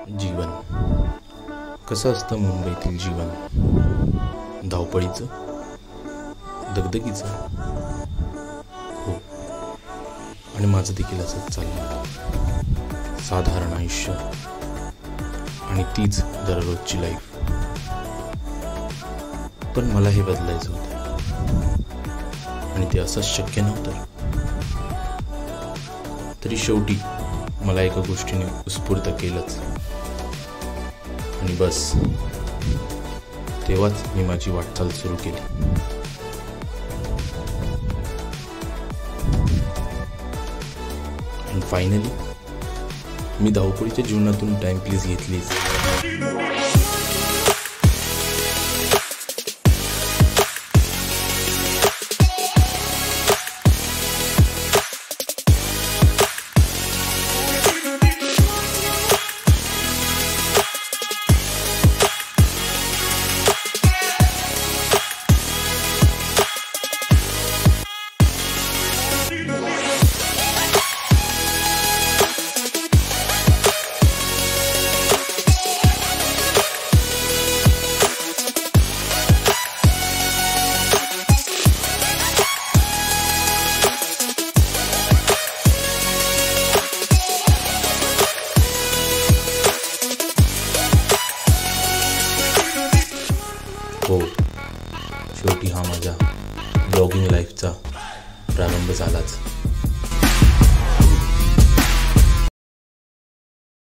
जीवन कसं असतं मुंबईतील जीवन? धावपळीचं, दगदगीचं. हो, आणि माझं देखील असंच चाललं. साधारण आयुष्य आणि तीच दररोजची लाईफ. पण मला हे बदलायचं होतं आणि ते असंच शक्य नव्हतं. तरी शेवटी मला एका गोष्टीने उत्स्फूर्त केलंच आणि बस तेव्हाच मी माझी वाटचाल सुरू केली. आणि फायनली मी धावपळीच्या जीवनातून टाइम प्लीज घेतलीच. हो, शेवटी हा माझ्या ब्लॉगिंग लाईफचा प्रारंभ झालाच.